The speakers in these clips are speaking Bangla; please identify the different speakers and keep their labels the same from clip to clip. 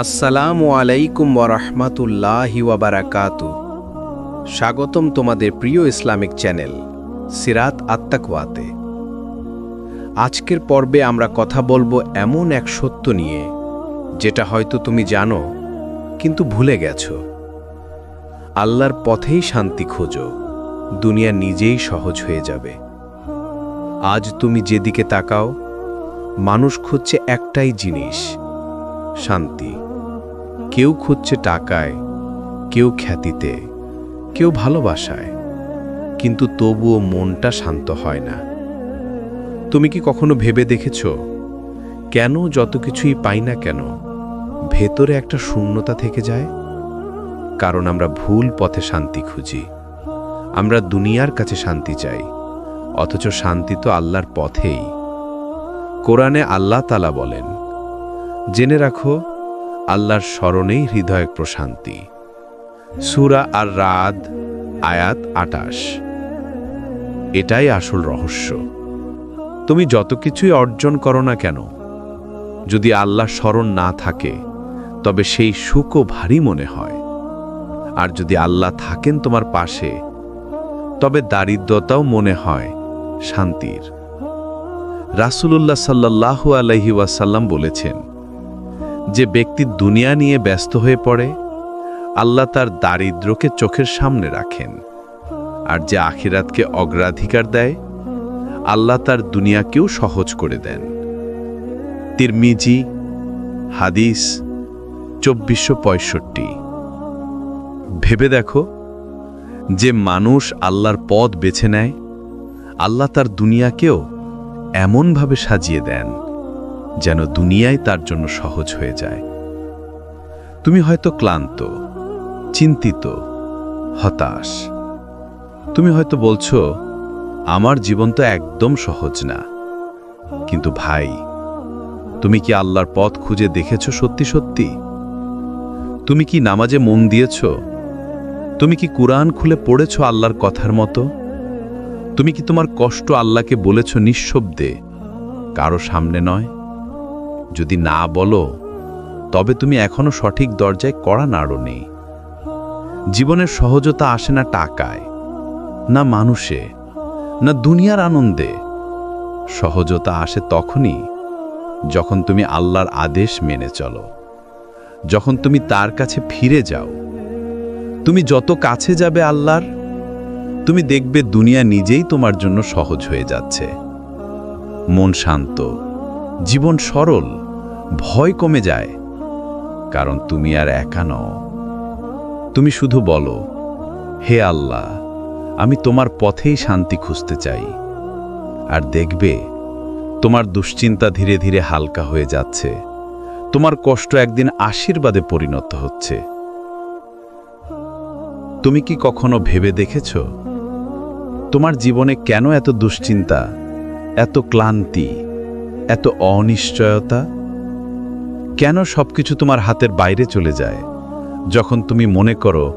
Speaker 1: আসসালামু আলাইকুম ওয়ারাহমাতুল্লাহি ওয়াবারাকাতু। স্বাগতম তোমাদের প্রিয় ইসলামিক চ্যানেল সিরাত আত-তাকওয়াতে। আজকের পর্বে আমরা কথা বলবো এমন এক সত্য নিয়ে যেটা হয়তো তুমি জানো কিন্তু ভুলে গেছো। আল্লাহর পথেই শান্তি খোঁজো, দুনিয়া নিজেই সহজ হয়ে যাবে। আজ তুমি যেদিকে তাকাও, মানুষ খুঁজছে একটাই জিনিস, শান্তি। কেউ খুঁজছে টাকায়, কেউ খ্যাতিতে, কেউ ভালোবাসায়, কিন্তু তবুও মনটা শান্ত হয় না। তুমি কি কখনো ভেবে দেখেছ কেন যত কিছুই পাই না কেন ভেতরে একটা শূন্যতা থেকে যায়? কারণ আমরা ভুল পথে শান্তি খুঁজি। আমরা দুনিয়ার কাছে শান্তি চাই, অথচ শান্তি তো আল্লাহর পথেই। কোরআনে আল্লাহ তাআলা বলেন, জেনে রাখো আল্লাহর স্মরণেই হৃদয়ের প্রশান্তি। সূরা আর-রাদ আয়াত ২৮। এটাই আসল রহস্য। তুমি যত কিছুই অর্জন করো না কেন, যদি আল্লাহর স্মরণ না থাকে তবে সেই সুখও ভারী মনে হয়। আর যদি আল্লাহ থাকেন তোমার পাশে, তবে দারিদ্রতাও মনে হয় শান্তির। রাসূলুল্লাহ সাল্লাল্লাহু আলাইহি ওয়াসাল্লাম বলেছেন, যে ব্যক্তি দুনিয়া নিয়ে ব্যস্ত হয়ে পড়ে, আল্লাহ তার দারিদ্র্যকে চোখের সামনে রাখেন। আর যে আখিরাতকে অগ্রাধিকার দেয়, আল্লাহ তার দুনিয়াকেও সহজ করে দেন। তিরমিজি হাদিস ২৪৬৫। ভেবে দেখো, যে মানুষ আল্লাহর পথ বেছে নেয়, আল্লাহ তার দুনিয়াকেও এমনভাবে সাজিয়ে দেন যেন দুনিয়ায় তার জন্য সহজ হয়ে যায়। তুমি হয়তো ক্লান্ত, চিন্তিত, হতাশ। তুমি হয়তো বলছো, আমার জীবন তো একদম সহজ না। কিন্তু ভাই, তুমি কি আল্লাহর পথ খুঁজে দেখেছো সত্যি সত্যি? তুমি কি নামাজে মন দিয়েছ? তুমি কি কুরআন খুলে পড়েছ আল্লাহর কথার মতো? তুমি কি তোমার কষ্ট আল্লাহকে বলেছ নিঃশব্দে, কারো সামনে নয়? যদি না বলো, তবে তুমি এখনো সঠিক দরজায় কড়া নাড়োনি। জীবনের সহজতা আসে না টাকায়, না মানুষে, না দুনিয়ার আনন্দে। সহজতা আসে তখনই যখন তুমি আল্লাহর আদেশ মেনে চলো, যখন তুমি তার কাছে ফিরে যাও। তুমি যত কাছে যাবে আল্লাহর, তুমি দেখবে দুনিয়া নিজেই তোমার জন্য সহজ হয়ে যাচ্ছে। মন শান্ত, জীবন সরল, ভয় কমে যায়। কারণ তুমি আর একা নও। তুমি শুধু বলো, হে আল্লাহ, আমি তোমার পথেই শান্তি খুঁজতে চাই। আর দেখবে তোমার দুশ্চিন্তা ধীরে ধীরে হালকা হয়ে যাচ্ছে। তোমার কষ্ট একদিন আশীর্বাদে পরিণত হচ্ছে। তুমি কি কখনো ভেবে দেখেছ তোমার জীবনে কেন এত দুশ্চিন্তা, এত ক্লান্তি, এত অনিশ্চয়তা? কেন সবকিছু তোমার হাতের বাইরে চলে যায় যখন তুমি মনে করো,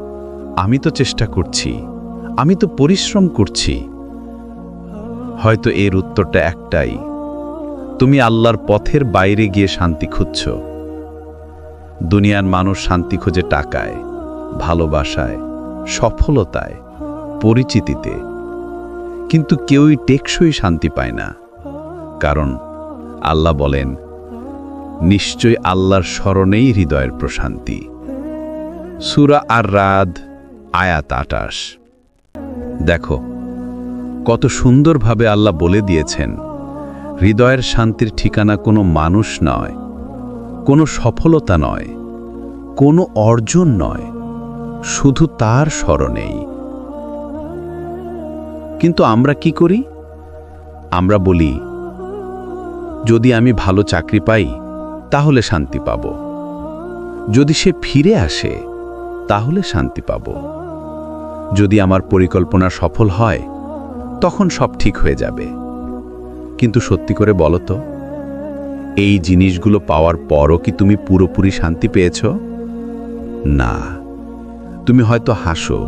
Speaker 1: আমি তো চেষ্টা করছি, আমি তো পরিশ্রম করছি? হয়তো এর উত্তরটা একটাই, তুমি আল্লাহর পথের বাইরে গিয়ে শান্তি খুঁজছ। দুনিয়ার মানুষ শান্তি খোঁজে টাকায়, ভালোবাসায়, সফলতায়, পরিচিতিতে, কিন্তু কেউই টেকসই শান্তি পায় না। কারণ আল্লাহ বলেন, নিশ্চয় আল্লাহর স্মরণেই হৃদয়ের প্রশান্তি। সূরা আর-রাদ আয়াত ২৮। দেখো কত সুন্দরভাবে আল্লাহ বলে দিয়েছেন, হৃদয়ের শান্তির ঠিকানা কোনো মানুষ নয়, কোনো সফলতা নয়, কোনো অর্জন নয়, শুধু তার স্মরণেই। কিন্তু আমরা কি করি? আমরা বলি, যদি আমি ভালো চাকরি পাই তাহলে শান্তি পাব, যদি সে ফিরে আসে তাহলে শান্তি পাব, যদি আমার পরিকল্পনা সফল হয় তখন সব ঠিক হয়ে যাবে। কিন্তু সত্যি করে বলো তো, এই জিনিসগুলো পাওয়ার পরও কি তুমি পুরোপুরি শান্তি পেয়েছ? না। তুমি হয়তো হাসো,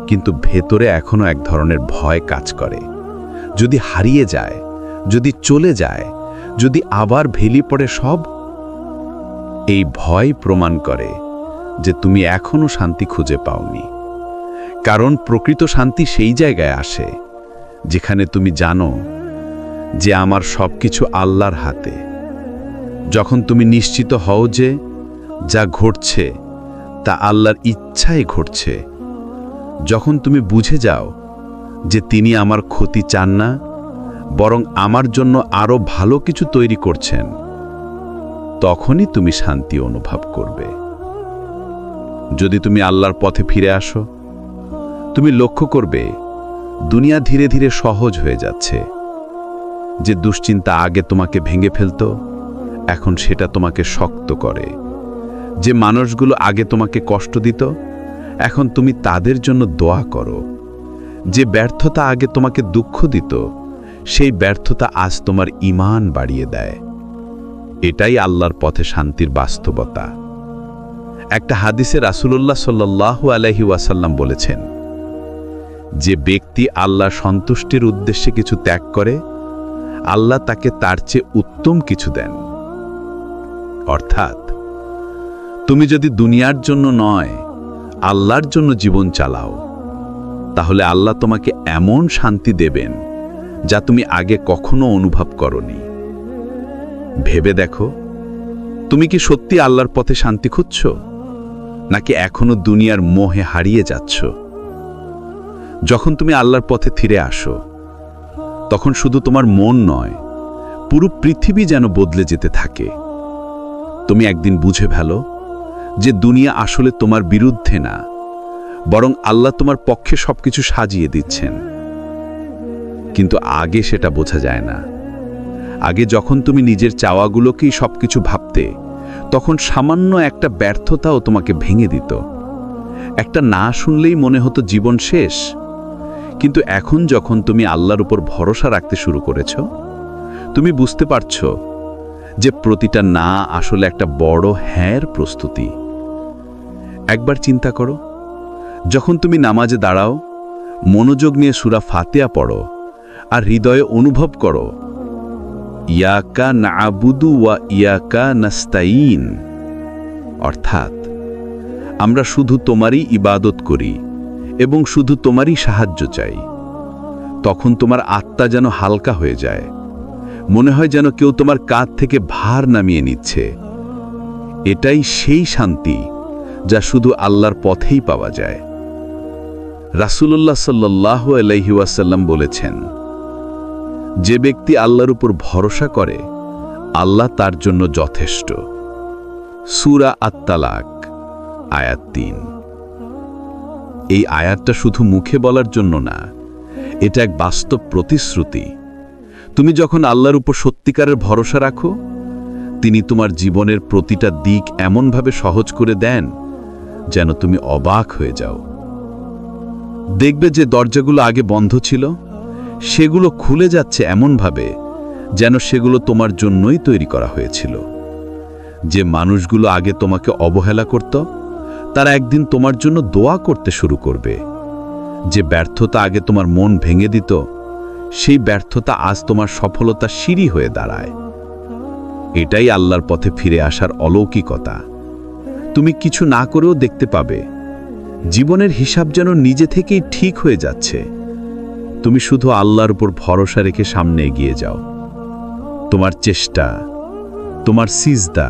Speaker 1: কিন্তু ভেতরে এখনো এক ধরনের ভয় কাজ করে। যদি হারিয়ে যায়, যদি চলে যায়, যদি আবার ভেলি পড়ে সব,
Speaker 2: এই ভয় প্রমাণ করে যে তুমি এখনো শান্তি খুঁজে পাওনি। কারণ প্রকৃত শান্তি সেই জায়গায় আসে যেখানে তুমি জানো যে আমার সবকিছু আল্লাহর হাতে। যখন তুমি নিশ্চিত হও যে যা ঘটছে তা আল্লাহর ইচ্ছায় ঘটছে, যখন তুমি বুঝে যাও যে তিনি আমার ক্ষতি চান না, বরং আমার জন্য আরো ভালো কিছু তৈরি করছেন, তখনই তুমি শান্তি অনুভব করবে। যদি তুমি আল্লাহর পথে ফিরে আসো, তুমি লক্ষ্য করবে দুনিয়া ধীরে ধীরে সহজ হয়ে যাচ্ছে। যে দুশ্চিন্তা আগে তোমাকে ভেঙে ফেলত, এখন সেটা তোমাকে শক্ত করে। যে মানুষগুলো আগে তোমাকে কষ্ট দিত, এখন তুমি তাদের জন্য দোয়া করো। যে ব্যর্থতা আগে তোমাকে দুঃখ দিত, সেই ব্যর্থতা আজ তোমার ঈমান বাড়িয়ে দেয়। এটাই আল্লাহর পথে শান্তির বাস্তবতা। একটা হাদিসে রাসূলুল্লাহ সাল্লাল্লাহু আলাইহি ওয়াসাল্লাম বলেছেন, যে ব্যক্তি আল্লাহর সন্তুষ্টির উদ্দেশ্যে কিছু ত্যাগ করে, আল্লাহ তাকে তার চেয়ে উত্তম কিছু দেন। অর্থাৎ তুমি যদি দুনিয়ার জন্য নয়, আল্লাহর জন্য জীবন চালাও, তাহলে আল্লাহ তোমাকে এমন শান্তি দেবেন যা তুমি আগে কখনো অনুভব করনি। ভেবে দেখো, তুমি কি সত্যি আল্লাহর পথে শান্তি খুঁজছ, নাকি এখনো দুনিয়ার মোহে হারিয়ে যাচ্ছ? যখন তুমি আল্লাহর পথে ফিরে আসো, তখন শুধু তোমার মন নয়, পুরো পৃথিবী যেন বদলে যেতে থাকে। তুমি একদিন বুঝে ফেলো যে দুনিয়া আসলে তোমার বিরুদ্ধে না, বরং আল্লাহ তোমার পক্ষে সবকিছু সাজিয়ে দিচ্ছেন। কিন্তু আগে সেটা বোঝা যায় না। আগে যখন তুমি নিজের চাওয়াগুলোকেই সবকিছু ভাবতে, তখন সামান্য একটা ব্যর্থতাও তোমাকে ভেঙে দিত। একটা না শুনলেই মনে হতো জীবন শেষ। কিন্তু এখন যখন তুমি আল্লাহর উপর ভরসা রাখতে শুরু করেছ, তুমি বুঝতে পারছো যে প্রতিটা না আসলে একটা বড় হ্যাঁর প্রস্তুতি। একবার চিন্তা করো, যখন তুমি নামাজে দাঁড়াও, মনোযোগ নিয়ে সূরা ফাতিহা পড়ো আর হৃদয়ে অনুভব করো, ইয়াকা না'বুদু ওয়া ইয়াকা নাস্তাইন, অর্থাৎ আমরা শুধু তোমারই ইবাদত করি এবং শুধু তোমারই সাহায্য চাই। তখন তোমার আত্মা যেন হালকা হয়ে যায়, মনে হয় যেন কেউ তোমার কাঁধ থেকে ভার নামিয়ে নিচ্ছে। এটাই সেই শান্তি যা শুধু আল্লাহর পথেই পাওয়া যায়। রাসূলুল্লাহ সাল্লাল্লাহু আলাইহি ওয়াসাল্লাম বলেছেন, যে ব্যক্তি আল্লাহর উপর ভরসা করে, আল্লাহ তার জন্য যথেষ্ট। সূরা আত-তালাক আয়াত ৩। এই আয়াতটা শুধু মুখে বলার জন্য না, এটা এক বাস্তব প্রতিশ্রুতি। তুমি যখন আল্লাহর উপর সত্যিকারের ভরসা রাখো, তিনি তোমার জীবনের প্রতিটা দিক এমনভাবে সহজ করে দেন যেন তুমি অবাক হয়ে যাও। দেখবে যে দরজাগুলো আগে বন্ধ ছিল, সেগুলো খুলে যাচ্ছে এমনভাবে যেন সেগুলো তোমার জন্যই তৈরি করা হয়েছিল। যে মানুষগুলো আগে তোমাকে অবহেলা করত, তারা একদিন তোমার জন্য দোয়া করতে শুরু করবে। যে ব্যর্থতা আগে তোমার মন ভেঙে দিত, সেই ব্যর্থতা আজ তোমার সফলতার সিঁড়ি হয়ে দাঁড়ায়। এটাই আল্লাহর পথে ফিরে আসার অলৌকিকতা। তুমি কিছু না করেও দেখতে পাবে জীবনের হিসাব যেন নিজে থেকেই ঠিক হয়ে যাচ্ছে। তুমি শুধু আল্লাহর উপর ভরসা রেখে সামনে এগিয়ে যাও। তোমার চেষ্টা, তোমার সিজদা,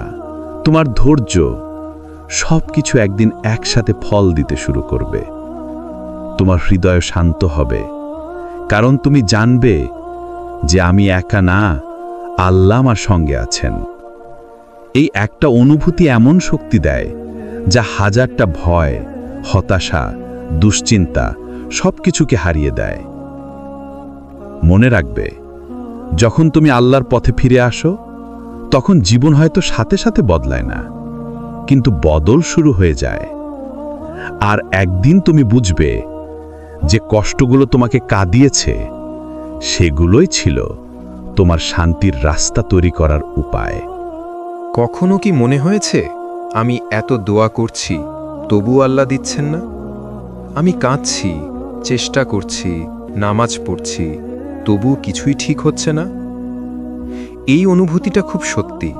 Speaker 2: তোমার ধৈর্য, সবকিছু একদিন একসাথে ফল দিতে শুরু করবে। তোমার হৃদয় শান্ত হবে, কারণ তুমি জানবে যে আমি একা না, আল্লাহ আমার সঙ্গে আছেন। এই একটা অনুভূতি এমন শক্তি দেয় যা হাজারটা ভয়, হতাশা, দুশ্চিন্তা সবকিছুকে হারিয়ে দেয়। মনে রাখবে, যখন তুমি আল্লাহর পথে ফিরে আসো, তখন জীবন হয়তো সাথে সাথে বদলায় না, কিন্তু বদল শুরু হয়ে যায়। আর একদিন তুমি বুঝবে যে কষ্টগুলো তোমাকে কাঁদিয়েছে, সেগুলোই ছিল তোমার শান্তির রাস্তা তৈরি করার উপায়।
Speaker 3: কখনো কি মনে হয়েছে আমি এত দোয়া করছি, তবু আল্লাহ দিচ্ছেন না? আমি কাঁদছি, চেষ্টা করছি, নামাজ পড়ছি, তবু কিছুই ঠিক হচ্ছে না? এই অনুভূতিটা খুব সত্যি।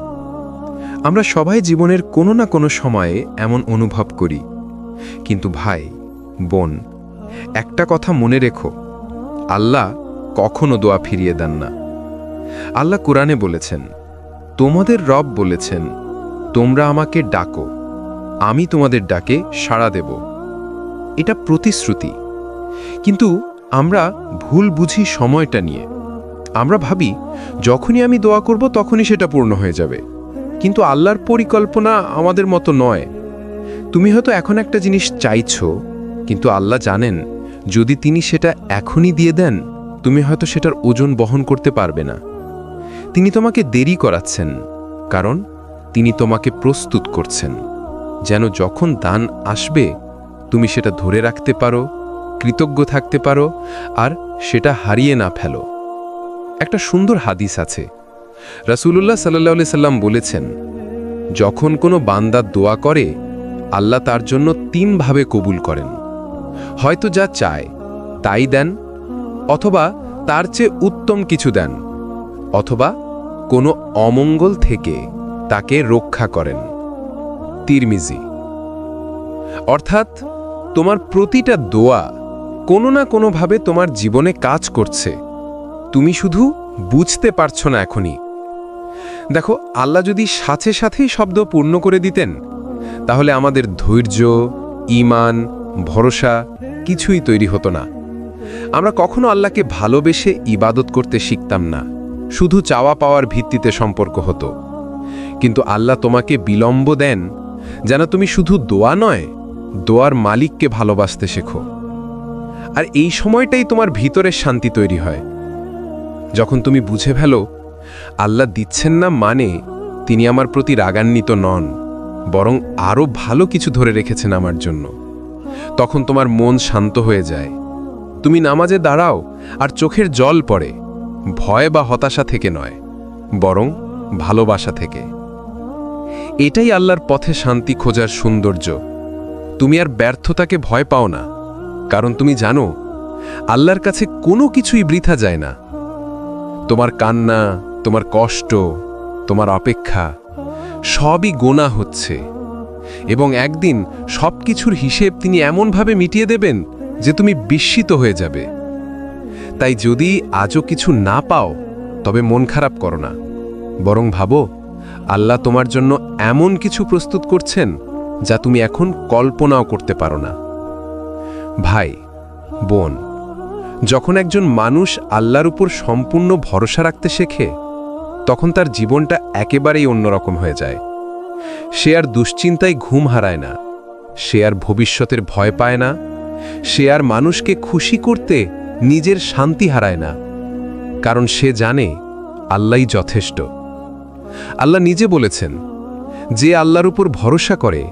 Speaker 3: আমরা সবাই জীবনের কোনো না কোনো সময়ে এমন অনুভব করি। কিন্তু ভাই, বোন, একটা কথা মনে রেখো, আল্লাহ কখনো দোয়া ফিরিয়ে দেন না। আল্লাহ কোরআনে বলেছেন, তোমাদের রব বলেছেন, তোমরা আমাকে ডাকো, আমি তোমাদের ডাকে সাড়া দেব। এটা প্রতিশ্রুতি। কিন্তু আমরা ভুল বুঝি সময়টা নিয়ে। আমরা ভাবি যখনই আমি দোয়া করব তখনই সেটা পূর্ণ হয়ে যাবে। কিন্তু আল্লাহর পরিকল্পনা আমাদের মতো নয়। তুমি হয়তো এখন একটা জিনিস চাইছো, কিন্তু আল্লাহ জানেন যদি তিনি সেটা এখনই দিয়ে দেন, তুমি হয়তো সেটার ওজন বহন করতে পারবে না। তিনি তোমাকে দেরি করাচ্ছেন, কারণ তিনি তোমাকে প্রস্তুত করছেন, যেন যখন দান আসবে তুমি সেটা ধরে রাখতে পারো, কৃতজ্ঞ থাকতে পারো, আর সেটা হারিয়ে না ফেলো। একটা সুন্দর হাদিস আছে। রাসূলুল্লাহ সাল্লাল্লাহু আলাইহি সাল্লাম বলেছেন, যখন কোনো বান্দা দোয়া করে, আল্লাহ তার জন্য 3 ভাবে কবুল করেন। হয়তো যা চায় তাই দেন, অথবা তার চেয়ে উত্তম কিছু দেন, অথবা কোনো অমঙ্গল থেকে তাকে রক্ষা করেন। তিরমিজি। অর্থাৎ তোমার প্রতিটা দোয়া কোনো না কোনোভাবে তোমার জীবনে কাজ করছে, তুমি শুধু বুঝতে পারছো না এখনই। দেখো, আল্লাহ যদি সাথে সাথেই শব্দ পূর্ণ করে দিতেন, তাহলে আমাদের ধৈর্য, ঈমান, ভরসা কিছুই তৈরি হতো না। আমরা কখনো আল্লাহকে ভালোবেসে ইবাদত করতে শিখতাম না, শুধু চাওয়া পাওয়ার ভিত্তিতে সম্পর্ক হতো। কিন্তু আল্লাহ তোমাকে বিলম্ব দেন যেন তুমি শুধু দোয়া নয়, দোয়ার মালিককে ভালোবাসতে শেখো। আর এই সময়টাই তোমার ভিতরের শান্তি তৈরি হয়। যখন তুমি বুঝে ফেলো আল্লাহ দিচ্ছেন না মানে তিনি আমার প্রতি রাগান্বিত নন, বরং আরও ভালো কিছু ধরে রেখেছেন আমার জন্য, তখন তোমার মন শান্ত হয়ে যায়। তুমি নামাজে দাঁড়াও আর চোখের জল পড়ে, ভয় বা হতাশা থেকে নয়, বরং ভালোবাসা থেকে। এটাই আল্লাহর পথে শান্তি খোঁজার সৌন্দর্য। তুমি আর ব্যর্থতাকে ভয় পাও না, কারণ তুমি জানো আল্লাহর কাছে কোনো কিছুই বৃথা যায় না। তোমার কান্না, তোমার কষ্ট, তোমার অপেক্ষা সবই গোনা হচ্ছে, এবং একদিন সবকিছুর হিসেব তিনি এমনভাবে মিটিয়ে দেবেন যে তুমি বিস্মিত হয়ে যাবে। তাই যদি আজও কিছু না পাও, তবে মন খারাপ করো না, বরং ভাবো আল্লাহ তোমার জন্য এমন কিছু প্রস্তুত করছেন যা তুমি এখন কল্পনাও করতে পারো না। ভাই, বোন, যখন একজন মানুষ আল্লাহর উপর সম্পূর্ণ ভরসা রাখতে শেখে, তখন তার জীবনটা একেবারেই অন্যরকম হয়ে যায়। সে আর দুশ্চিন্তায় ঘুম হারায় না, সে আর ভবিষ্যতের ভয় পায় না, সে আর মানুষকে খুশি করতে নিজের শান্তি হারায় না, কারণ সে জানে আল্লাহই যথেষ্ট। আল্লাহ নিজে বলেছেন, যে আল্লাহর উপর ভরসা করে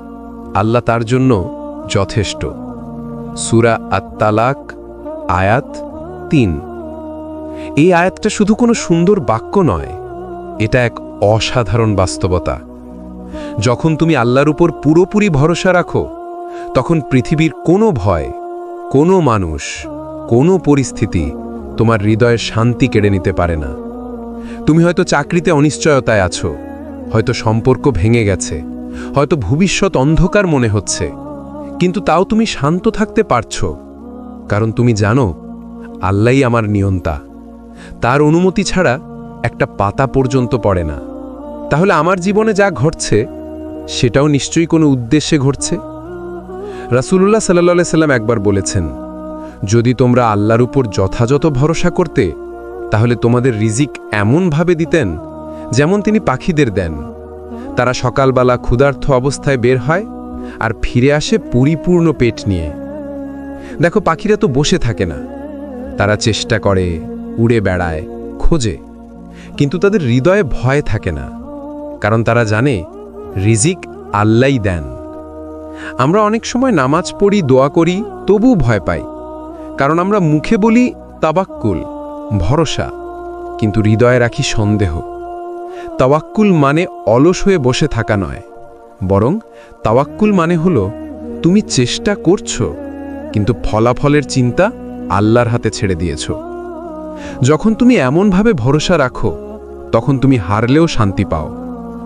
Speaker 3: আল্লাহ তার জন্য যথেষ্ট। সূরা আত-তালাক আয়াত 3। এই আয়াতটা শুধু কোনো সুন্দর বাক্য নয়, এটা এক অসাধারণ বাস্তবতা। যখন তুমি আল্লাহর উপর পুরোপুরি ভরসা রাখো, তখন পৃথিবীর কোনো ভয়, কোনো মানুষ, কোনো পরিস্থিতি তোমার হৃদয়ের শান্তি কেড়ে নিতে পারে না। তুমি হয়তো চাকরিতে অনিশ্চয়তায় আছো, হয়তো সম্পর্ক ভেঙে গেছে, হয়তো ভবিষ্যৎ অন্ধকার মনে হচ্ছে, কিন্তু তাও তুমি শান্ত থাকতে পারছো, কারণ তুমি জানো আল্লাহই আমার নিয়ন্তা। তার অনুমতি ছাড়া একটা পাতা পর্যন্ত পড়ে না। তাহলে আমার জীবনে যা ঘটছে সেটাও নিশ্চয়ই কোনো উদ্দেশ্যে ঘটছে। রাসূলুল্লাহ সাল্লাল্লাহু আলাইহি সাল্লাম একবার বলেছেন, যদি তোমরা আল্লাহর উপর যথাযথ ভরসা করতে, তাহলে তোমাদের রিজিক এমনভাবে দিতেন যেমন তিনি পাখিদের দেন। তারা সকালবেলা ক্ষুধার্ত অবস্থায় বের হয় আর ফিরে আসে পরিপূর্ণ পেট নিয়ে। দেখো, পাখিরা তো বসে থাকে না, তারা চেষ্টা করে, উড়ে বেড়ায়, খোঁজে, কিন্তু তাদের হৃদয়ে ভয় থাকে না, কারণ তারা জানে রিজিক আল্লাহই দেন। আমরা অনেক সময় নামাজ পড়ি, দোয়া করি, তবুও ভয় পাই, কারণ আমরা মুখে বলি তাওয়াক্কুল, ভরসা, কিন্তু হৃদয়ে রাখি সন্দেহ। তাওয়াক্কুল মানে অলস হয়ে বসে থাকা নয়, বরং তাওয়াক্কুল মানে হলো তুমি চেষ্টা করছো, কিন্তু ফলাফলের চিন্তা আল্লাহর হাতে ছেড়ে দিয়েছ। যখন তুমি এমনভাবে ভরসা রাখো, তখন তুমি হারলেও শান্তি পাও,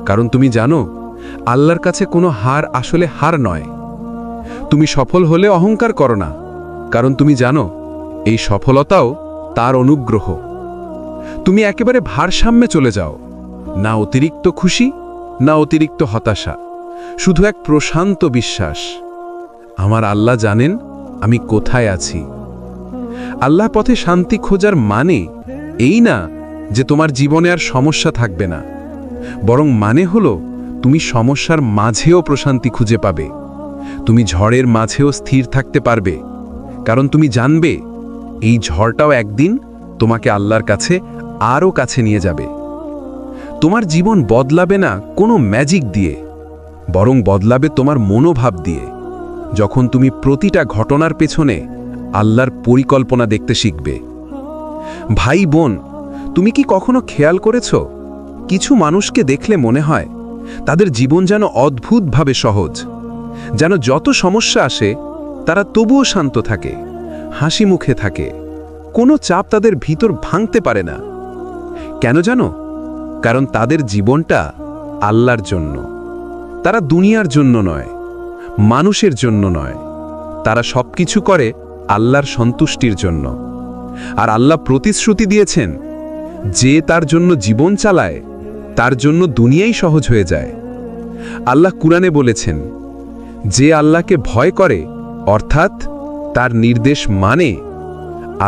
Speaker 3: কারণ তুমি জানো আল্লাহর কাছে কোনো হার আসলে হার নয়। তুমি সফল হলে অহংকার করো না, কারণ তুমি জানো এই সফলতাও তার অনুগ্রহ। তুমি একেবারে ভারসাম্যে চলে যাও, না অতিরিক্ত খুশি না অতিরিক্ত হতাশা, শুধু এক প্রশান্ত বিশ্বাস, আমার আল্লাহ জানেন আমি কোথায় আছি। আল্লাহ পথে শান্তি খোঁজার মানে এই না যে তোমার জীবনে আর সমস্যা থাকবে না, বরং মানে হলো তুমি সমস্যার মাঝেও প্রশান্তি খুঁজে পাবে। তুমি ঝড়ের মাঝেও স্থির থাকতে পারবে, কারণ তুমি জানবে এই ঝড়টাও একদিন তোমাকে আল্লাহর কাছে আরও কাছে নিয়ে যাবে। তোমার জীবন বদলাবে না কোনো ম্যাজিক দিয়ে, বরং বদলাবে তোমার মনোভাব দিয়ে। যখন তুমি প্রতিটা ঘটনার পেছনে আল্লাহর পরিকল্পনা দেখতে শিখবে। ভাই বোন, তুমি কি কখনো খেয়াল করেছ কিছু মানুষকে দেখলে মনে হয় তাদের জীবন যেন অদ্ভুতভাবে সহজ, যেন যত সমস্যা আসে তারা তবুও শান্ত থাকে, হাসি মুখে থাকে, কোনো চাপ তাদের ভিতর ভাঙতে পারে না। কেন জানো? কারণ তাদের জীবনটা আল্লাহর জন্য। তারা দুনিয়ার জন্য নয়, মানুষের জন্য নয়, তারা সবকিছু করে আল্লাহর সন্তুষ্টির জন্য। আর আল্লাহ প্রতিশ্রুতি দিয়েছেন, যে তার জন্য জীবন চালায় তার জন্য দুনিয়াই সহজ হয়ে যায়। আল্লাহ কুরআনে বলেছেন, যে আল্লাহকে ভয় করে অর্থাৎ তার নির্দেশ মানে,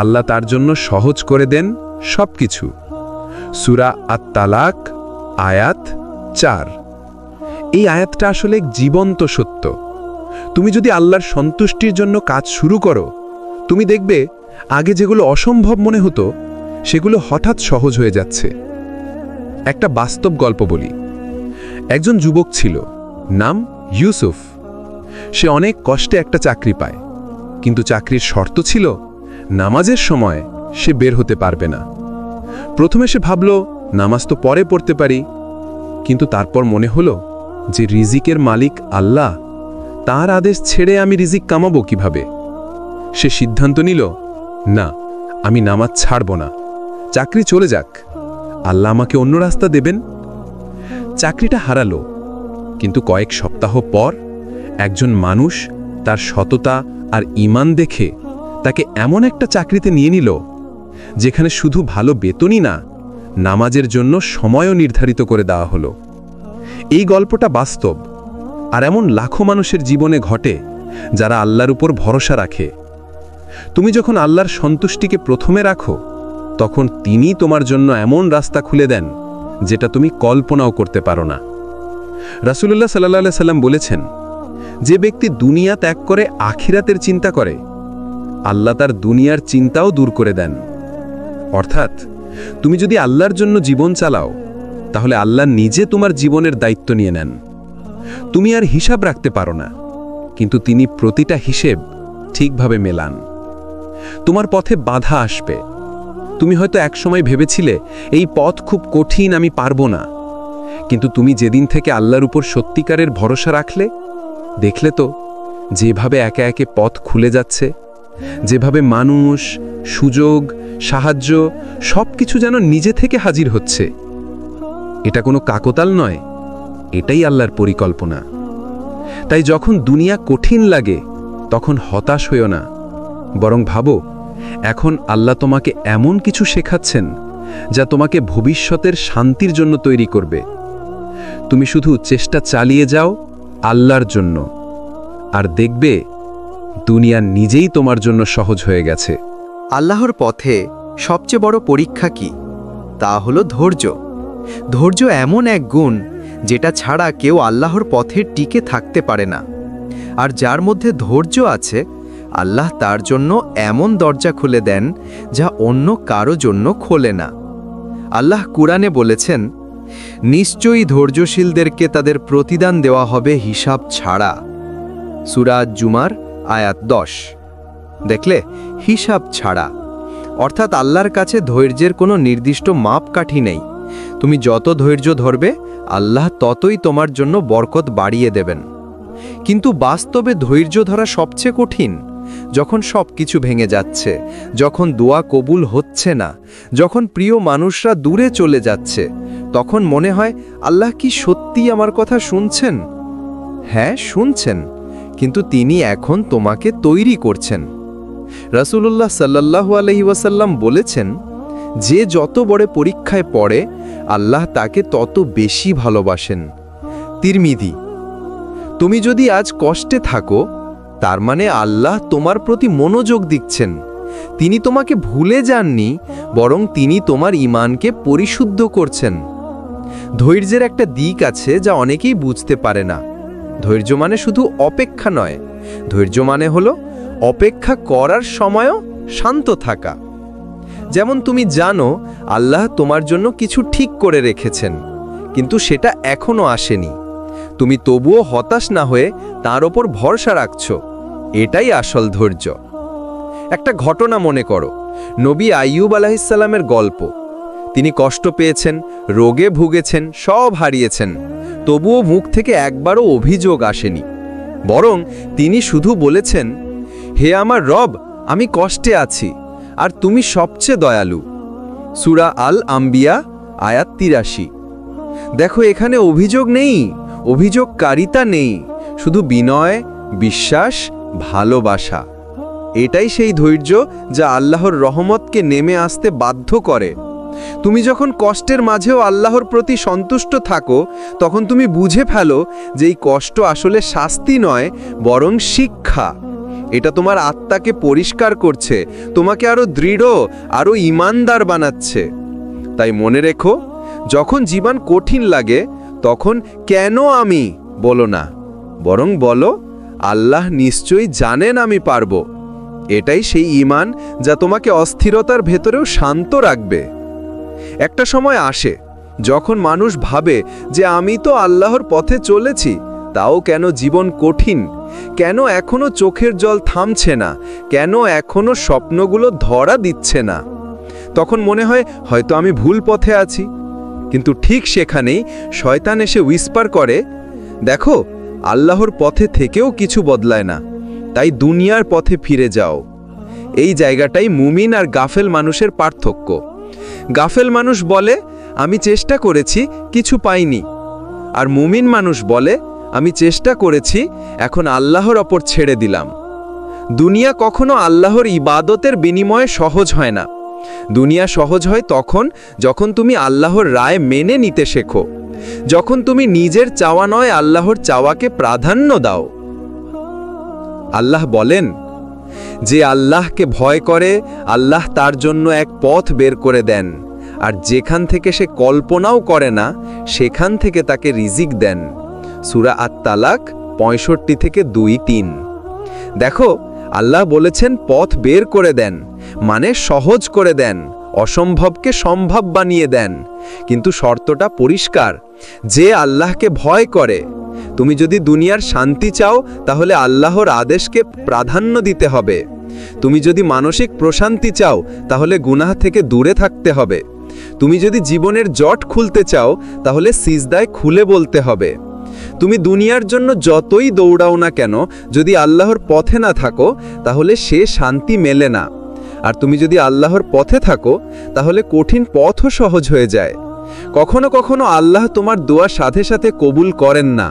Speaker 3: আল্লাহ তার জন্য সহজ করে দেন সবকিছু। সূরা আত-তালাক আয়াত 4। এই আয়াতটা আসলে এক জীবন্ত সত্য। তুমি যদি আল্লাহর সন্তুষ্টির জন্য কাজ শুরু করো, তুমি দেখবে আগে যেগুলো অসম্ভব মনে হতো সেগুলো হঠাৎ সহজ হয়ে যাচ্ছে। একটা বাস্তব গল্প বলি। একজন যুবক ছিল, নাম ইউসুফ। সে অনেক কষ্টে একটা চাকরি পায়, কিন্তু চাকরির শর্ত ছিল নামাজের সময় সে বের হতে পারবে না। প্রথমে সে ভাবল নামাজ তো পরে পড়তে পারি, কিন্তু তারপর মনে হলো যে রিজিকের মালিক আল্লাহ, তার আদেশ ছেড়ে আমি রিজিক কামাবো কিভাবে? সে সিদ্ধান্ত নিল, না, আমি নামাজ ছাড়ব না, চাকরি চলে যাক, আল্লাহ আমাকে অন্য রাস্তা দেবেন। চাকরিটা হারালো, কিন্তু কয়েক সপ্তাহ পর একজন মানুষ তার সততা আর ঈমান দেখে তাকে এমন একটা চাকরিতে নিয়ে নিল যেখানে শুধু ভালো বেতনই না, নামাজের জন্য সময়ও নির্ধারিত করে দেওয়া হলো। এই গল্পটা বাস্তব, আর এমন লাখো মানুষের জীবনে ঘটে যারা আল্লাহর উপর ভরসা রাখে। তুমি যখন আল্লাহর সন্তুষ্টিকে প্রথমে রাখো, তখন তিনি তোমার জন্য এমন রাস্তা খুলে দেন যেটা তুমি কল্পনাও করতে পারো না। রাসূলুল্লাহ সাল্লাল্লাহু আলাইহি সাল্লাম বলেছেন, যে ব্যক্তি দুনিয়া ত্যাগ করে আখিরাতের চিন্তা করে, আল্লাহ তার দুনিয়ার চিন্তাও দূর করে দেন। অর্থাৎ তুমি যদি আল্লাহর জন্য জীবন চালাও, তাহলে আল্লাহ নিজে তোমার জীবনের দায়িত্ব নিয়ে নেন। তুমি আর হিসাব রাখতে পারো না, কিন্তু তিনি প্রতিটা হিসেব ঠিকভাবে মেলান। তোমার পথে বাধা আসবে। তুমি হয়তো একসময় ভেবেছিলে এই পথ খুব কঠিন, আমি পারবো না, কিন্তু তুমি যেদিন থেকে আল্লাহর উপর সত্যিকারের ভরসা রাখলে, দেখলে তো যেভাবে একে একে পথ খুলে যাচ্ছে, যেভাবে মানুষ, সুযোগ, সাহায্য সবকিছু যেন নিজে থেকে হাজির হচ্ছে। এটা কোনো কাকতাল নয়, এটাই আল্লাহর পরিকল্পনা। তাই যখন দুনিয়া কঠিন লাগে, তখন হতাশ হইও না, বরং ভাবো এখন আল্লাহ তোমাকে এমন কিছু শেখাচ্ছেন যা তোমাকে ভবিষ্যতের শান্তির জন্য তৈরি করবে। তুমি শুধু চেষ্টা চালিয়ে যাও আল্লাহর জন্য, আর দেখবে দুনিয়া নিজেই তোমার জন্য সহজ হয়ে গেছে।
Speaker 1: আল্লাহর পথে সবচেয়ে বড় পরীক্ষা কি? তা হলো ধৈর্য। ধৈর্য এমন এক গুণ যেটা ছাড়া কেউ আল্লাহর পথে টিকে থাকতে পারে না। আর যার মধ্যে ধৈর্য আছে, আল্লাহ তার জন্য এমন দরজা খুলে দেন যা অন্য কারো জন্য খোলে না। আল্লাহ কুরআনে বলেছেন, নিশ্চয়ই ধৈর্যশীলদেরকে তাদের প্রতিদান দেওয়া হবে হিসাব ছাড়া। সূরা জুমার আয়াত 10। দেখলে, হিসাব ছাড়া, অর্থাৎ আল্লাহর কাছে ধৈর্যের কোনো নির্দিষ্ট মাপকাঠি নেই। তুমি যত ধৈর্য ধরবে, আল্লাহ ততই তোমার জন্য বরকত বাড়িয়ে দেবেন। কিন্তু বাস্তবে ধৈর্য ধরা সবচেয়ে কঠিন যখন সব কিছু ভেঙে যাচ্ছে, যখন দোয়া কবুল হচ্ছে না, যখন প্রিয় মানুষরা দূরে চলে যাচ্ছে,
Speaker 3: তখন মনে হয় আল্লাহ কি সত্যি আমার কথা শুনছেন? হ্যাঁ, শুনছেন, কিন্তু তিনি এখন তোমাকে তৈরি করছেন। রাসূলুল্লাহ সাল্লাল্লাহু আলাইহি ওয়াসাল্লাম বলেছেন, যে যত বড় পরীক্ষায় পড়ে আল্লাহ তাকে তত বেশি ভালোবাসেন। তিরমিজি। তুমি যদি আজ কষ্টে থাকো, তার মানে আল্লাহ তোমার প্রতি মনোযোগ দিচ্ছেন। তিনি তোমাকে ভুলে যাননি, বরং তিনি তোমার ঈমানকে পরিশুদ্ধ করছেন। ধৈর্যের একটা দিক আছে যা অনেকেই বুঝতে পারে না। ধৈর্য মানে শুধু অপেক্ষা নয়, ধৈর্য মানে হলো অপেক্ষা করার সময়ও শান্ত থাকা। যেমন তুমি জানো আল্লাহ তোমার জন্য কিছু ঠিক করে রেখেছেন, কিন্তু সেটা এখনো আসেনি। তুমি তবুও হতাশ না হয়ে তার ওপর ভরসা রাখছো, এটাই আসল ধৈর্য। একটা ঘটনা মনে করো, নবী আইয়ুব আলাইহিসসালামের গল্প। তিনি কষ্ট পেয়েছেন, রোগে ভুগেছেন, সব হারিয়েছেন, তবুও মুখ থেকে একবারও অভিযোগ আসেনি। বরং তিনি শুধু বলেছেন, হে আমার রব, আমি কষ্টে আছি, আর তুমি সবচেয়ে দয়ালু। সূরা আল আম্বিয়া আয়াত ৮৩। দেখো, এখানে অভিযোগ নেই, অভিযোগকারিতা নেই, শুধু বিনয়, বিশ্বাস, ভালোবাসা। এটাই সেই ধৈর্য যা আল্লাহর রহমতকে নেমে আসতে বাধ্য করে। তুমি যখন কষ্টের মাঝেও আল্লাহর প্রতি সন্তুষ্ট থাকো, তখন তুমি বুঝে ফেলো যে এই কষ্ট আসলে শাস্তি নয়, বরং শিক্ষা। এটা তোমার আত্মাকে পরিষ্কার করছে, তোমাকে আরো দৃঢ়, আরো ঈমানদার বানাচ্ছে। তাই মনে রেখো, যখন জীবন কঠিন লাগে তখন কেন আমি বলো না, বরং বলো আল্লাহ নিশ্চয়ই জানেন আমি পারবো। এটাই সেই ঈমান যা তোমাকে অস্থিরতার ভেতরেও শান্ত রাখবে। একটা সময় আসে যখন মানুষ ভাবে যে আমি তো আল্লাহর পথে চলেছি, তাও কেন জীবন কঠিন, কেন এখনো চোখের জল থামছে না, কেন এখনো স্বপ্নগুলো ধরা দিচ্ছে না। তখন মনে হয় হয়তো আমি ভুল পথে আছি। কিন্তু ঠিক সেখানেই শয়তান এসে উইসপার করে, দেখো আল্লাহর পথে থেকেও কিছু বদলায় না, তাই দুনিয়ার পথে ফিরে যাও। এই জায়গাটাই মুমিন আর গাফেল মানুষের পার্থক্য। গাফেল মানুষ বলে আমি চেষ্টা করেছি, কিছু পাইনি, আর মুমিন মানুষ বলে আমি চেষ্টা করেছি, এখন আল্লাহর ওপর ছেড়ে দিলাম। দুনিয়া কখনো আল্লাহর ইবাদতের বিনিময়ে সহজ হয় না। দুনিয়া সহজ হয় তখন যখন তুমি আল্লাহর রায় মেনে নিতে শেখো, যখন তুমি নিজের চাওয়া নয় আল্লাহর চাওয়াকে প্রাধান্য দাও। আল্লাহ বলেন, যে আল্লাহকে ভয় করে আল্লাহ তার জন্য এক পথ বের করে দেন, আর যেখান থেকে সে কল্পনাও করে না সেখান থেকে তাকে রিজিক দেন। সূরা আত-তালাক ৬৫ থেকে ২-৩। দেখো, আল্লাহ বলেছেন পথ বের করে দেন, মানে সহজ করে দেন, অসম্ভবকে সম্ভব বানিয়ে দেন। কিন্তু শর্তটা পরিষ্কার, যে আল্লাহকে ভয় করে। তুমি যদি দুনিয়ার শান্তি চাও তাহলে আল্লাহর আদেশকে প্রাধান্য দিতে হবে। তুমি যদি মানসিক প্রশান্তি চাও তাহলে গুনাহ থেকে দূরে থাকতে হবে। তুমি যদি জীবনের জট খুলতে চাও তাহলে সিজদায় খুলে বলতে হবে। তুমি দুনিয়ার জন্য যতই দৌড়াও না কেন, যদি আল্লাহর পথে না থাকো তাহলে সে শান্তি মেলে না। আর তুমি যদি আল্লাহর পথে থাকো তাহলে কঠিন পথও সহজ হয়ে যায়। কখনো কখনো আল্লাহ তোমার দোয়া সাথে সাথে কবুল করেন না,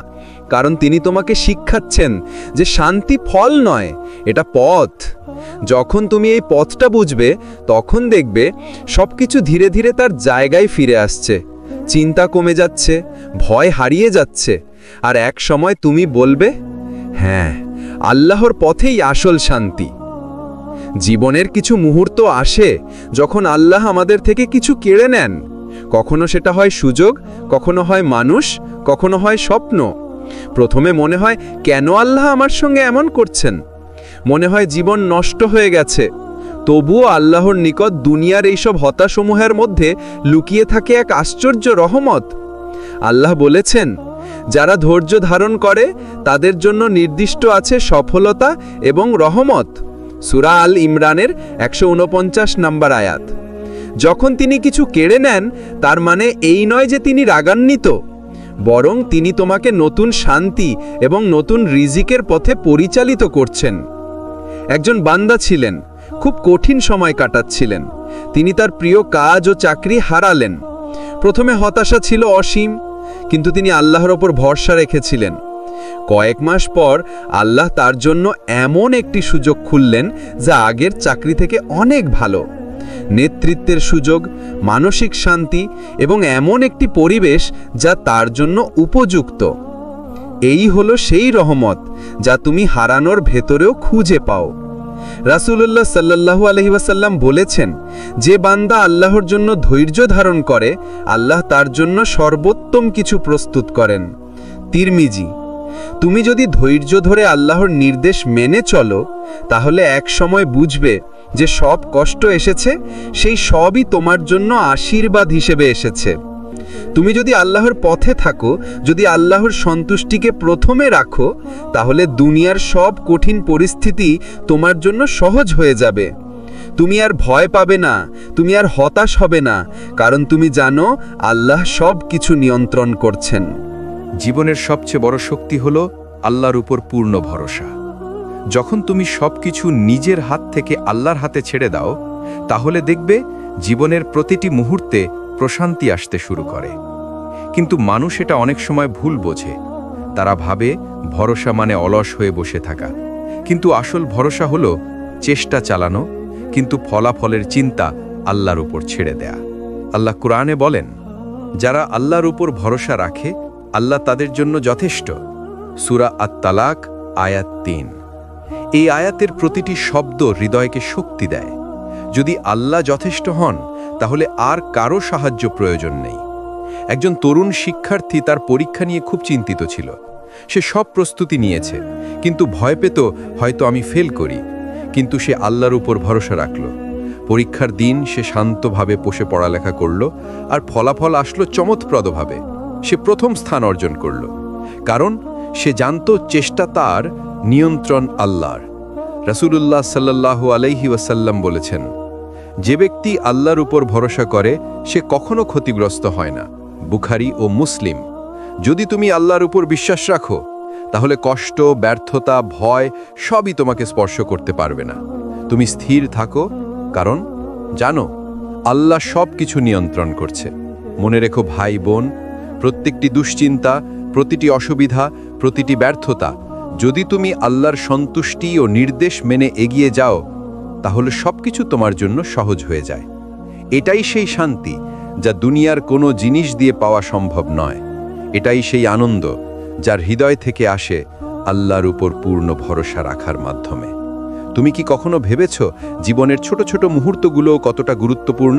Speaker 3: কারণ তিনি তোমাকে শিক্ষাচ্ছেন যে শান্তি ফল নয়, এটা পথ। যখন তুমি এই পথটা বুঝবে তখন দেখবে সবকিছু ধীরে ধীরে তার জায়গায় ফিরে আসছে, চিন্তা কমে যাচ্ছে, ভয় হারিয়ে যাচ্ছে, আর এক সময় তুমি বলবে, হ্যাঁ, আল্লাহর পথেই আসল শান্তি। জীবনের কিছু মুহূর্ত আসে যখন আল্লাহ আমাদের থেকে কিছু কেড়ে নেন। কখনো সেটা হয় সুযোগ, কখনো হয় মানুষ, কখনো হয় স্বপ্ন। প্রথমে মনে হয় কেন আল্লাহ আমার সঙ্গে এমন করছেন, মনে হয় জীবন নষ্ট হয়ে গেছে। তবুও আল্লাহর নিকট দুনিয়ার এইসব হতাসমূহের মধ্যে লুকিয়ে থাকে এক আশ্চর্য রহমত। আল্লাহ বলেছেন, যারা ধৈর্য ধারণ করে তাদের জন্য নির্দিষ্ট আছে সফলতা এবং রহমত। সূরা আল ইমরানের ১৪৯ নম্বর আয়াত। যখন তিনি কিছু কেড়ে নেন তার মানে এই নয় যে তিনি রাগান্বিত, বরং তিনি তোমাকে নতুন শান্তি এবং নতুন রিজিকের পথে পরিচালিত করছেন। একজন বান্দা ছিলেন, খুব কঠিন সময় কাটাচ্ছিলেন। তিনি তার প্রিয় কাজ ও চাকরি হারালেন।
Speaker 4: প্রথমে হতাশা ছিল অসীম, কিন্তু তিনি আল্লাহর ওপর ভরসা রেখেছিলেন। কয়েক মাস পর আল্লাহ তার জন্য এমন একটি সুযোগ খুললেন যা আগের চাকরি থেকে অনেক ভালো। নেতৃত্বের সুযোগ, মানসিক শান্তি এবং এমন একটি পরিবেশ যা তার জন্য উপযুক্ত। এই হলো সেই রহমত যা তুমি হারানোর ভেতরেও খুঁজে পাও। রাসূলুল্লাহ সাল্লাল্লাহু আলাইহি ওয়াসাল্লাম বলেছেন, যে বান্দা আল্লাহর জন্য ধৈর্য ধারণ করে, আল্লাহ তার জন্য সর্বোত্তম কিছু প্রস্তুত করেন। তিরমিজি। তুমি যদি ধৈর্য ধরে আল্লাহর নির্দেশ মেনে চলো, তাহলে এক সময় বুঝবে যে সব কষ্ট এসেছে, সেই সবই তোমার জন্য আশীর্বাদ হিসেবে এসেছে। তুমি যদি আল্লাহর পথে থাকো, যদি আল্লাহর সন্তুষ্টিকে প্রথমে রাখো, তাহলে দুনিয়ার সব কঠিন পরিস্থিতি তোমার জন্য সহজ হয়ে যাবে। তুমি আর ভয় পাবে না, তুমি আর হতাশ হবে না, কারণ তুমি জানো আল্লাহ সব কিছু নিয়ন্ত্রণ করছেন।
Speaker 1: জীবনের সবচেয়ে বড় শক্তি হলো আল্লাহর উপর পূর্ণ ভরসা। যখন তুমি সবকিছু নিজের হাত থেকে আল্লাহর হাতে ছেড়ে দাও, তাহলে দেখবে জীবনের প্রতিটি মুহূর্তে প্রশান্তি আসতে শুরু করে। কিন্তু মানুষ এটা অনেক সময় ভুল বোঝে। তারা ভাবে ভরসা মানে অলস হয়ে বসে থাকা, কিন্তু আসল ভরসা হলো চেষ্টা চালানো, কিন্তু ফলাফলের চিন্তা আল্লাহর উপর ছেড়ে দেয়া। আল্লাহ কুরআনে বলেন, যারা আল্লাহর উপর ভরসা রাখে, আল্লাহ তাদের জন্য যথেষ্ট। সূরা আত-তালাক আয়াত ৩। এই আয়াতের প্রতিটি শব্দ হৃদয়কে শক্তি দেয়। যদি আল্লাহ যথেষ্ট হন, তাহলে আর কারো সাহায্য প্রয়োজন নেই। একজন তরুণ শিক্ষার্থী তার পরীক্ষা নিয়ে খুব চিন্তিত ছিল। সে সব প্রস্তুতি নিয়েছে, কিন্তু ভয় পেত হয়তো আমি ফেল করি। কিন্তু সে আল্লাহর উপর ভরসা রাখল। পরীক্ষার দিন সে শান্তভাবে বসে পড়ালেখা করল, আর ফলাফল আসলো চমৎপ্রদভাবে। সে প্রথম স্থান অর্জন করল, কারণ সে জানত চেষ্টা তার, নিয়ন্ত্রণ আল্লাহর। রাসূলুল্লাহ সাল্লাল্লাহু আলাইহি ওয়াসাল্লাম বলেছেন, যে ব্যক্তি আল্লাহর উপর ভরসা করে সে কখনো ক্ষতিগ্রস্ত হয় না। বুখারী ও মুসলিম। যদি তুমি আল্লাহর উপর বিশ্বাস রাখো, তাহলে কষ্ট, ব্যর্থতা, ভয় সবই তোমাকে স্পর্শ করতে পারবে না। তুমি স্থির থাকো, কারণ জানো আল্লাহ সব কিছু নিয়ন্ত্রণ করছে। মনে রেখো ভাই বোন, প্রত্যেকটি দুশ্চিন্তা, প্রতিটি অসুবিধা, প্রতিটি ব্যর্থতা, যদি তুমি আল্লাহর সন্তুষ্টি ও নির্দেশ মেনে এগিয়ে যাও, তাহলে সবকিছু তোমার জন্য সহজ হয়ে যায়। এটাই সেই শান্তি যা দুনিয়ার কোনো জিনিস দিয়ে পাওয়া সম্ভব নয়। এটাই সেই আনন্দ যার হৃদয় থেকে আসে আল্লাহর উপর পূর্ণ ভরসা রাখার মাধ্যমে। তুমি কি কখনো ভেবেছ জীবনের ছোট ছোট মুহূর্তগুলোও কতটা গুরুত্বপূর্ণ?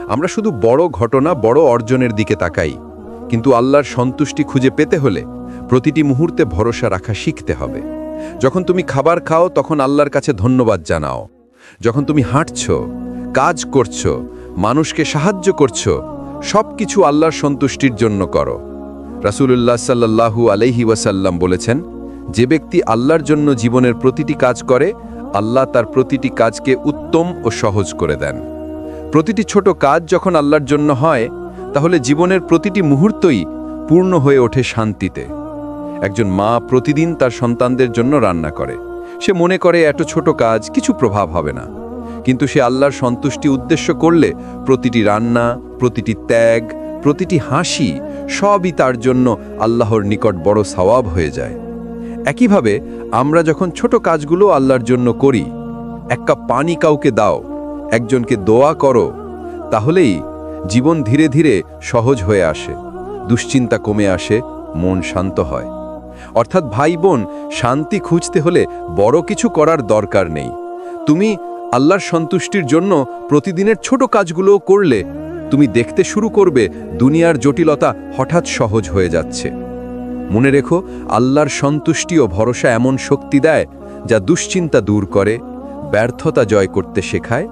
Speaker 1: আমরা শুধু বড় ঘটনা, বড় অর্জনের দিকে তাকাই, কিন্তু আল্লাহর সন্তুষ্টি খুঁজে পেতে হলে প্রতিটি মুহূর্তে ভরসা রাখা শিখতে হবে। যখন তুমি খাবার খাও, তখন আল্লাহর কাছে ধন্যবাদ জানাও। যখন তুমি হাঁটছো, কাজ করছো, মানুষকে সাহায্য করছো, সব কিছু আল্লাহর সন্তুষ্টির জন্য করো। রাসূলুল্লাহ সাল্লাল্লাহু আলাইহি ওয়াসাল্লাম বলেছেন, যে ব্যক্তি আল্লাহর জন্য জীবনের প্রতিটি কাজ করে, আল্লাহ তার প্রতিটি কাজকে উত্তম ও সহজ করে দেন। প্রতিটি ছোট কাজ যখন আল্লাহর জন্য হয়, তাহলে জীবনের প্রতিটি মুহূর্তই পূর্ণ হয়ে ওঠে শান্তিতে। একজন মা প্রতিদিন তার সন্তানদের জন্য রান্না করে। সে মনে করে এত ছোট কাজ, কিছু প্রভাব হবে না। কিন্তু সে আল্লাহর সন্তুষ্টি উদ্দেশ্য করলে প্রতিটি রান্না, প্রতিটি ত্যাগ, প্রতিটি হাসি সবই তার জন্য আল্লাহর নিকট বড় সওয়াব হয়ে যায়। একইভাবে আমরা যখন ছোট কাজগুলো আল্লাহর জন্য করি, এক কাপ পানি কাউকে দাও, একজনকে দোয়া করো, তাহলেই জীবন ধীরে ধীরে সহজ হয়ে আসে, দুশ্চিন্তা কমে আসে, মন শান্ত হয়। অর্থাৎ ভাই বোন, শান্তি খুঁজতে হলে বড় কিছু করার দরকার নেই। তুমি আল্লাহর সন্তুষ্টির জন্য প্রতিদিনের ছোট কাজগুলোও করলে তুমি দেখতে শুরু করবে দুনিয়ার জটিলতা হঠাৎ সহজ হয়ে যাচ্ছে। মনে রেখো, আল্লাহর সন্তুষ্টি ও ভরসা এমন শক্তি দেয় যা দুশ্চিন্তা দূর করে, ব্যর্থতা জয় করতে শেখায়,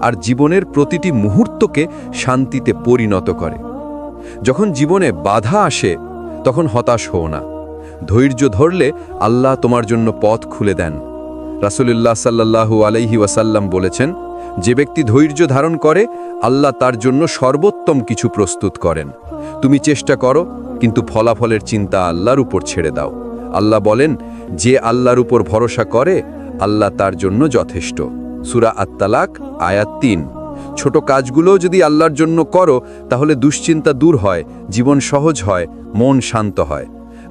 Speaker 1: আর জীবনের প্রতিটি মুহূর্তকে শান্তিতে পরিণত করে। যখন জীবনে বাধা আসে, তখন হতাশ হও না। ধৈর্য ধরলে আল্লাহ তোমার জন্য পথ খুলে দেন। রাসূলুল্লাহ সাল্লাল্লাহু আলাইহি ওয়াসাল্লাম বলেছেন, যে ব্যক্তি ধৈর্য ধারণ করে, আল্লাহ তার জন্য সর্বোত্তম কিছু প্রস্তুত করেন। তুমি চেষ্টা করো, কিন্তু ফলাফলের চিন্তা আল্লাহর উপর ছেড়ে দাও। আল্লাহ বলেন, যে আল্লাহর উপর ভরসা করে, আল্লাহ তার জন্য যথেষ্ট। সূরা আত-তালাক আয়াত ৩।
Speaker 4: ছোট কাজগুলোও যদি আল্লাহর জন্য করো তাহলে দুশ্চিন্তা দূর হয়, জীবন সহজ হয়, মন শান্ত হয়।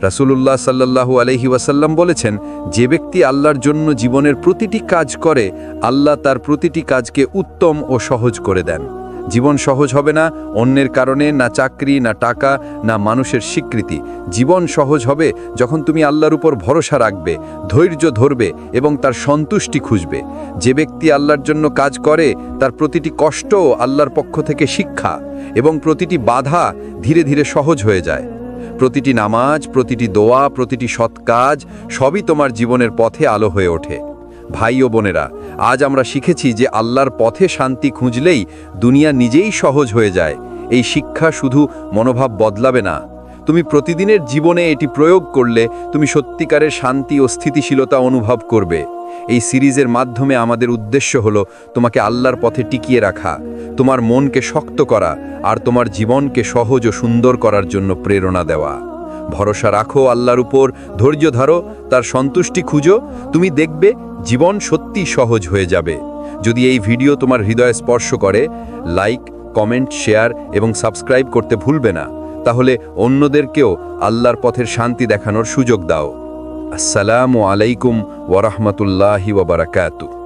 Speaker 4: রাসূলুল্লাহ সাল্লাল্লাহু আলাইহি ওয়াসাল্লাম বলেছেন, যে ব্যক্তি আল্লাহর জন্য জীবনের প্রতিটি কাজ করে, আল্লাহ তার প্রতিটি কাজকে উত্তম ও সহজ করে দেন। জীবন সহজ হবে না অন্যের কারণে, না চাকরি, না টাকা, না মানুষের স্বীকৃতি। জীবন সহজ হবে যখন তুমি আল্লাহর উপর ভরসা রাখবে, ধৈর্য ধরবে এবং তার সন্তুষ্টি খুঁজবে। যে ব্যক্তি আল্লাহর জন্য কাজ করে তার প্রতিটি কষ্টও আল্লাহর পক্ষ থেকে শিক্ষা, এবং প্রতিটি বাধা ধীরে ধীরে সহজ হয়ে যায়। প্রতিটি নামাজ, প্রতিটি দোয়া, প্রতিটি সৎ কাজ সবই তোমার জীবনের পথে আলো হয়ে ওঠে। ভাই ও বোনেরা, আজ আমরা শিখেছি যে আল্লাহর পথে শান্তি খুঁজলেই দুনিয়া নিজেই সহজ হয়ে যায়। এই শিক্ষা শুধু মনোভাব বদলাবে না, তুমি প্রতিদিনের জীবনে এটি প্রয়োগ করলে তুমি সত্যিকারের শান্তি ও স্থিতিশীলতা অনুভব করবে। এই সিরিজের মাধ্যমে আমাদের উদ্দেশ্য হলো তোমাকে আল্লাহর পথে টিকিয়ে রাখা, তোমার মনকে শক্ত করা আর তোমার জীবনকে সহজ ও সুন্দর করার জন্য প্রেরণা দেওয়া। ভরসা রাখো আল্লাহর উপর, ধৈর্য ধরো, তার সন্তুষ্টি খুঁজো, তুমি দেখবে জীবন সত্যি সহজ হয়ে যাবে। যদি এই ভিডিও তোমার হৃদয়ে স্পর্শ করে, লাইক, কমেন্ট, শেয়ার এবং সাবস্ক্রাইব করতে ভুলবে না। তাহলে অন্যদেরকেও আল্লাহর পথের শান্তি দেখানোর সুযোগ দাও। আসসালামু আলাইকুম ওয়া রাহমাতুল্লাহি ওয়া বারাকাতুহু।